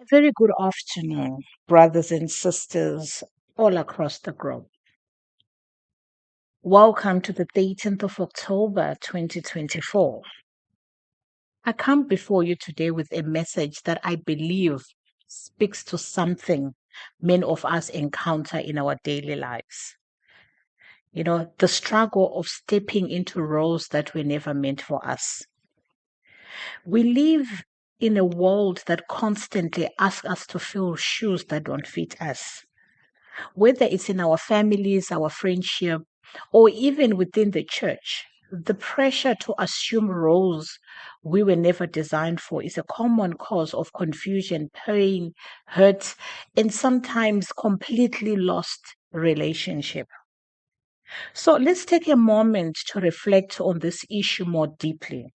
A very good afternoon, brothers and sisters all across the globe. Welcome to the 13th of October 2024. I come before you today with a message that I believe speaks to something many of us encounter in our daily lives. The struggle of stepping into roles that were never meant for us. We live in a world that constantly asks us to fill shoes that don't fit us. Whether it's in our families, our friendship, or even within the church, the pressure to assume roles we were never designed for is a common cause of confusion, pain, hurt, and sometimes completely lost relationship. So let's take a moment to reflect on this issue more deeply.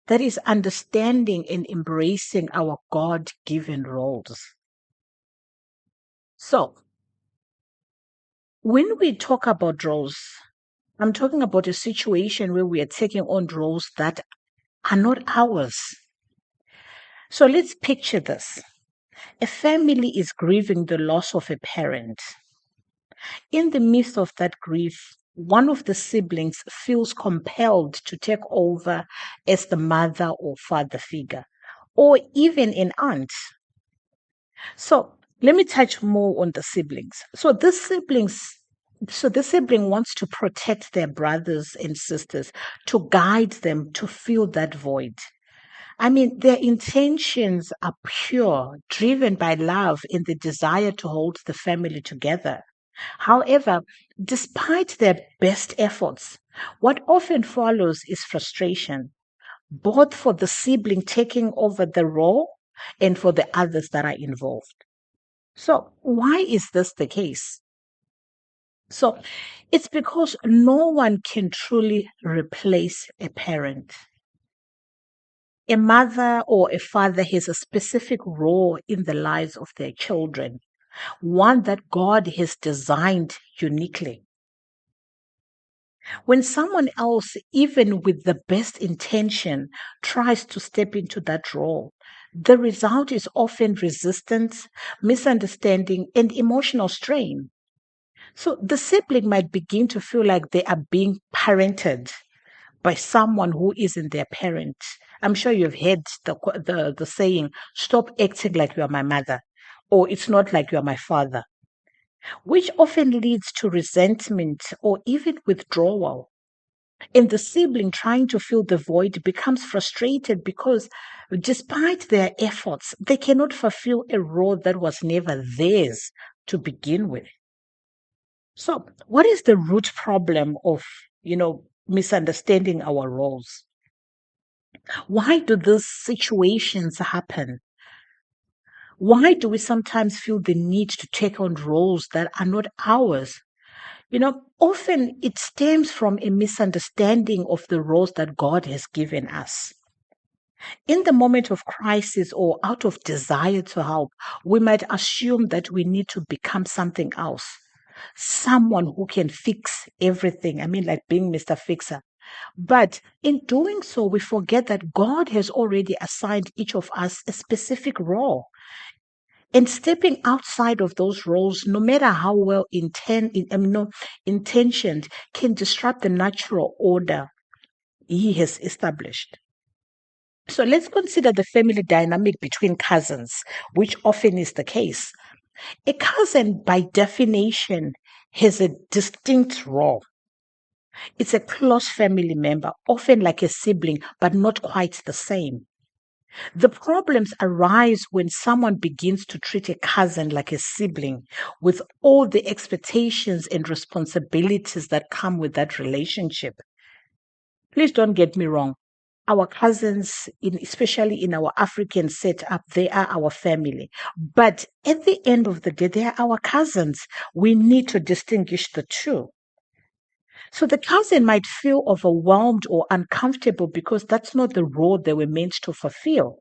That is understanding and embracing our God given roles. So, when we talk about roles, I'm talking about a situation where we are taking on roles that are not ours. So let's picture this. A family is grieving the loss of a parent. In the midst of that grief, one of the siblings feels compelled to take over as the mother or father figure, or even an aunt. So let me touch more on the siblings. So the sibling wants to protect their brothers and sisters, to guide them to fill that void. I mean, their intentions are pure, driven by love and the desire to hold the family together. However, despite their best efforts, what often follows is frustration, both for the sibling taking over the role and for the others that are involved. So, why is this the case? So, it's because no one can truly replace a parent. A mother or a father has a specific role in the lives of their children, one that God has designed uniquely. When someone else, even with the best intention, tries to step into that role, the result is often resistance, misunderstanding, and emotional strain. So the sibling might begin to feel like they are being parented by someone who isn't their parent. I'm sure you've heard the saying, "Stop acting like you are my mother," or "It's not like you are my father," which often leads to resentment or even withdrawal. And the sibling trying to fill the void becomes frustrated because, despite their efforts, they cannot fulfill a role that was never theirs to begin with. So, what is the root problem of, misunderstanding our roles? Why do these situations happen? Why do we sometimes feel the need to take on roles that are not ours? Often it stems from a misunderstanding of the roles that God has given us. In the moment of crisis or out of desire to help, we might assume that we need to become something else, someone who can fix everything. I mean, like being Mr. Fixer. But in doing so, we forget that God has already assigned each of us a specific role. And stepping outside of those roles, no matter how well intentioned, can disrupt the natural order He has established. So let's consider the family dynamic between cousins, which often is the case. A cousin, by definition, has a distinct role. It's a close family member, often like a sibling, but not quite the same. The problems arise when someone begins to treat a cousin like a sibling with all the expectations and responsibilities that come with that relationship. Please don't get me wrong. Our cousins, especially in our African setup, they are our family. But at the end of the day, they are our cousins. We need to distinguish the two. So the cousin might feel overwhelmed or uncomfortable because that's not the role they were meant to fulfill.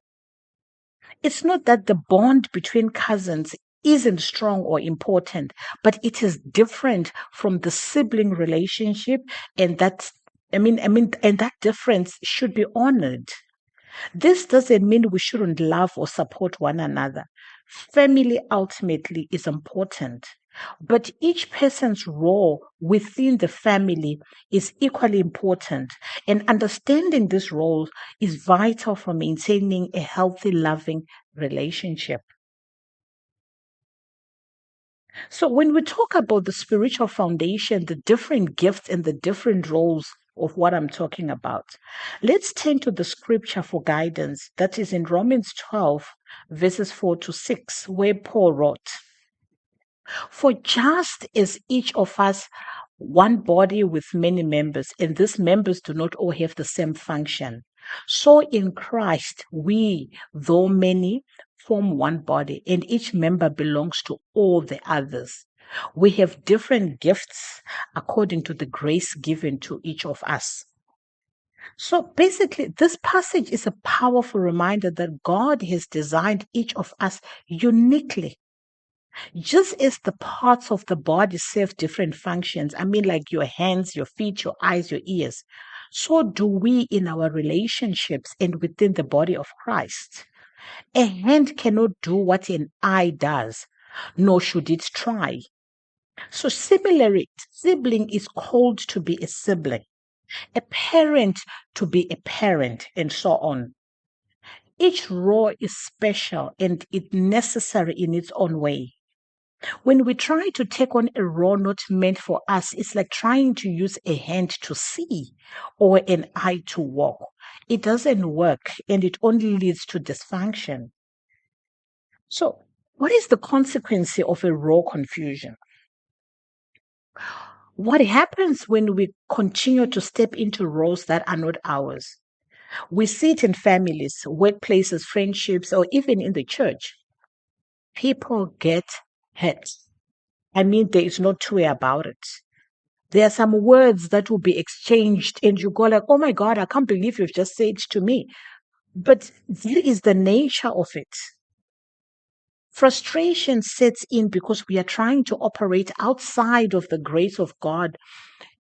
It's not that the bond between cousins isn't strong or important, but it is different from the sibling relationship, and and that difference should be honored. This doesn't mean we shouldn't love or support one another. Family ultimately is important, but each person's role within the family is equally important, and understanding this role is vital for maintaining a healthy, loving relationship. So, when we talk about the spiritual foundation, the different gifts and the different roles of what I'm talking about, let's turn to the scripture for guidance that is in Romans 12, verses 4 to 6, where Paul wrote, for just as each of us one body with many members, and these members do not all have the same function. So in Christ, we, though many, form one body, and each member belongs to all the others. We have different gifts according to the grace given to each of us. So basically, this passage is a powerful reminder that God has designed each of us uniquely. Just as the parts of the body serve different functions, I mean, like your hands, your feet, your eyes, your ears, so do we in our relationships and within the body of Christ. A hand cannot do what an eye does, nor should it try. So, similarly, sibling is called to be a sibling, a parent to be a parent, and so on. Each role is special and it necessary in its own way. When we try to take on a role not meant for us, it's like trying to use a hand to see or an eye to walk. It doesn't work and it only leads to dysfunction. So, what is the consequence of a role confusion? What happens when we continue to step into roles that are not ours? We see it in families, workplaces, friendships, or even in the church. People get hurt. I mean, there is no two way about it. There are some words that will be exchanged, and you go like, "Oh my God, I can't believe you've just said to me." But that is the nature of it. Frustration sets in because we are trying to operate outside of the grace of God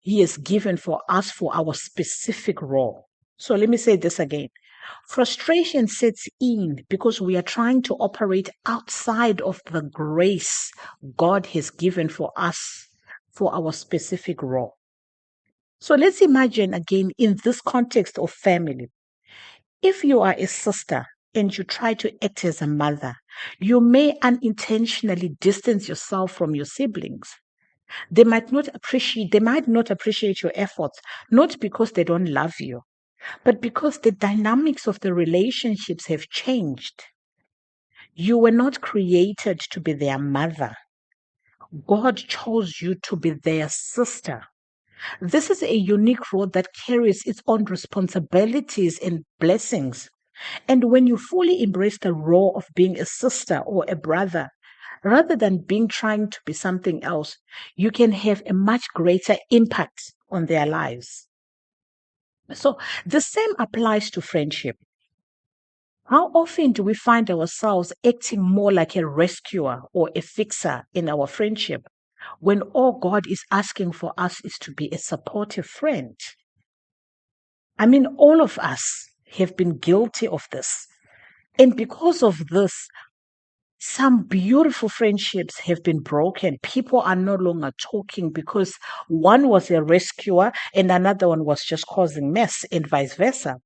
He has given for us for our specific role. So let me say this again. Frustration sets in because we are trying to operate outside of the grace God has given for us for our specific role. So let's imagine again in this context of family. If you are a sister and you try to act as a mother, you may unintentionally distance yourself from your siblings. They might not appreciate your efforts, not because they don't love you, but because the dynamics of the relationships have changed. You were not created to be their mother. God chose you to be their sister. This is a unique role that carries its own responsibilities and blessings. And when you fully embrace the role of being a sister or a brother, rather than being trying to be something else, you can have a much greater impact on their lives. So the same applies to friendship. How often do we find ourselves acting more like a rescuer or a fixer in our friendship when all God is asking for us is to be a supportive friend? I mean, all of us have been guilty of this. And because of this, some beautiful friendships have been broken. People are no longer talking because one was a rescuer and another one was just causing mess, and vice versa.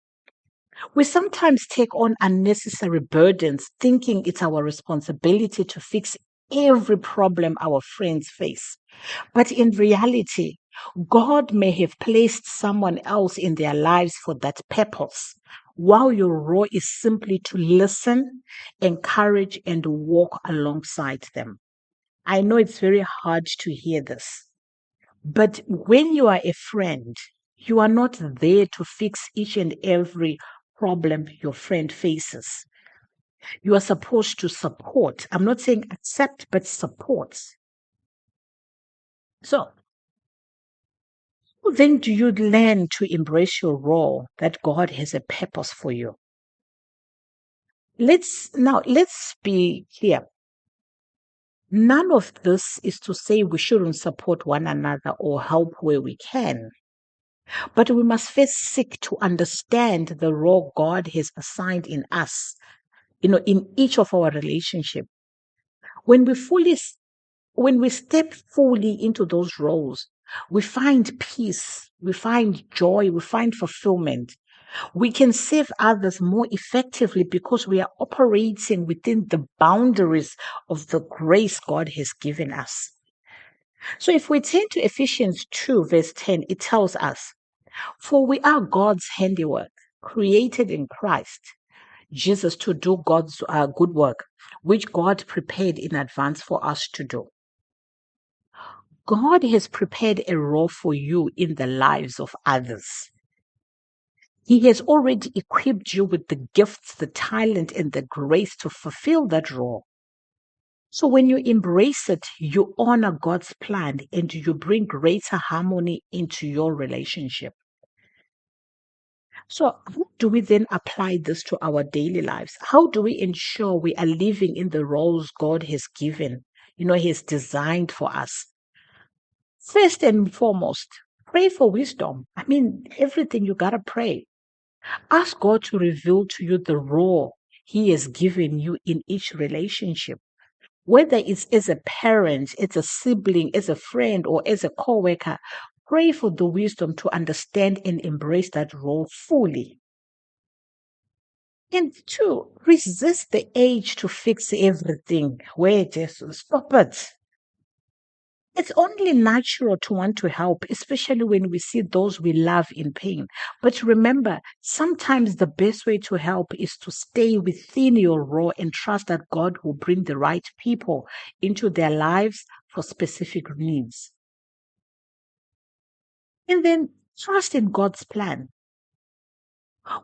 We sometimes take on unnecessary burdens, thinking it's our responsibility to fix every problem our friends face. But in reality, God may have placed someone else in their lives for that purpose, while your role is simply to listen, encourage, and walk alongside them. I know it's very hard to hear this, but when you are a friend, you are not there to fix each and every problem your friend faces. You are supposed to support. I'm not saying accept, but support. So, how then do you learn to embrace your role that God has a purpose for you? Let's be clear. None of this is to say we shouldn't support one another or help where we can. But we must first seek to understand the role God has assigned in us, in each of our relationship. When we fully when we step fully into those roles, we find peace, we find joy, we find fulfillment. We can serve others more effectively because we are operating within the boundaries of the grace God has given us. So if we turn to Ephesians 2, verse 10, it tells us, "For we are God's handiwork, created in Christ Jesus to do God's good work, which God prepared in advance for us to do." God has prepared a role for you in the lives of others. He has already equipped you with the gifts, the talent, and the grace to fulfill that role. So when you embrace it, you honor God's plan and you bring greater harmony into your relationship. So how do we then apply this to our daily lives? How do we ensure we are living in the roles God has given, He has designed for us? First and foremost, pray for wisdom. I mean, everything you got to pray. Ask God to reveal to you the role He has given you in each relationship. Whether it's as a parent, as a sibling, as a friend, or as a co-worker, pray for the wisdom to understand and embrace that role fully. And two, resist the urge to fix everything. Wait, stop it. It's only natural to want to help, especially when we see those we love in pain. But remember, sometimes the best way to help is to stay within your role and trust that God will bring the right people into their lives for specific needs. And then trust in God's plan.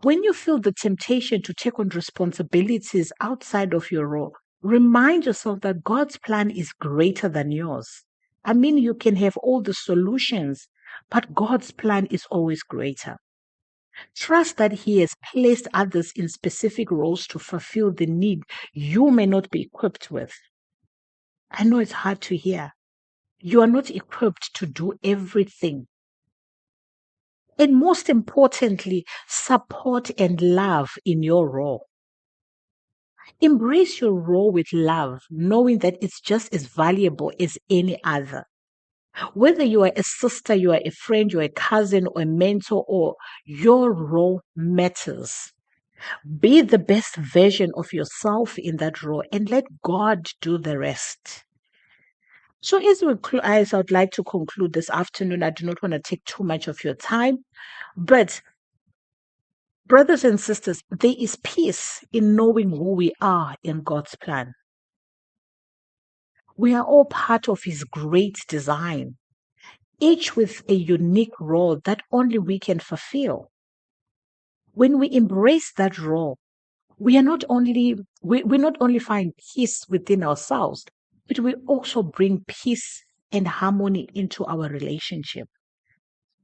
When you feel the temptation to take on responsibilities outside of your role, remind yourself that God's plan is greater than yours. I mean, you can have all the solutions, but God's plan is always greater. Trust that He has placed others in specific roles to fulfill the need you may not be equipped with. I know it's hard to hear. You are not equipped to do everything. And most importantly, support and love in your role. Embrace your role with love, knowing that it's just as valuable as any other. Whether you are a sister, you are a friend, you're a cousin or a mentor, or your role matters. Be the best version of yourself in that role and let God do the rest. So as I would like to conclude this afternoon, I do not want to take too much of your time, but brothers and sisters, there is peace in knowing who we are in God's plan. We are all part of His great design, each with a unique role that only we can fulfill. When we embrace that role, we not only find peace within ourselves, but we also bring peace and harmony into our relationship.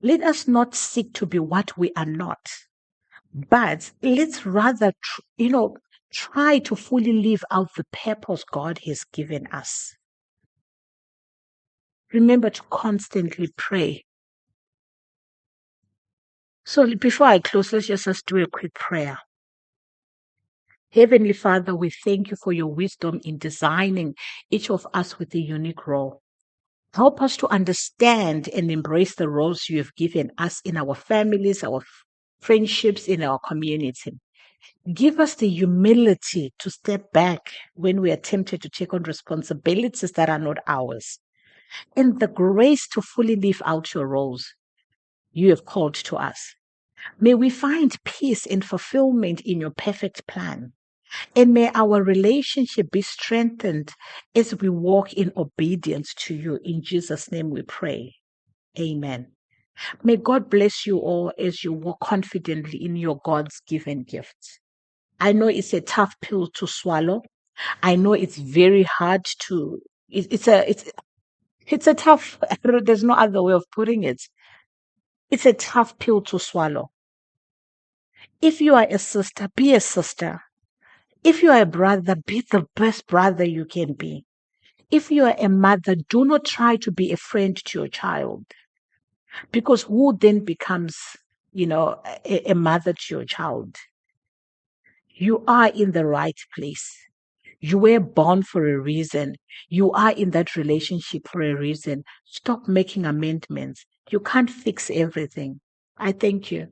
Let us not seek to be what we are not, but let's rather, try to fully live out the purpose God has given us. Remember to constantly pray. So before I close, let's do a quick prayer. Heavenly Father, we thank you for your wisdom in designing each of us with a unique role. Help us to understand and embrace the roles you have given us in our families, our friendships, in our community. Give us the humility to step back when we are tempted to take on responsibilities that are not ours, and the grace to fully live out your roles you have called to us. May we find peace and fulfillment in your perfect plan. And may our relationship be strengthened as we walk in obedience to you. In Jesus' name we pray. Amen. May God bless you all as you walk confidently in your God's given gifts. I know it's a tough pill to swallow. I know it's very hard to, it's a tough, there's no other way of putting it. It's a tough pill to swallow. If you are a sister, be a sister. If you are a brother, be the best brother you can be. If you are a mother, do not try to be a friend to your child. Because who then becomes, a mother to your child? You are in the right place. You were born for a reason. You are in that relationship for a reason. Stop making amendments. You can't fix everything. I thank you.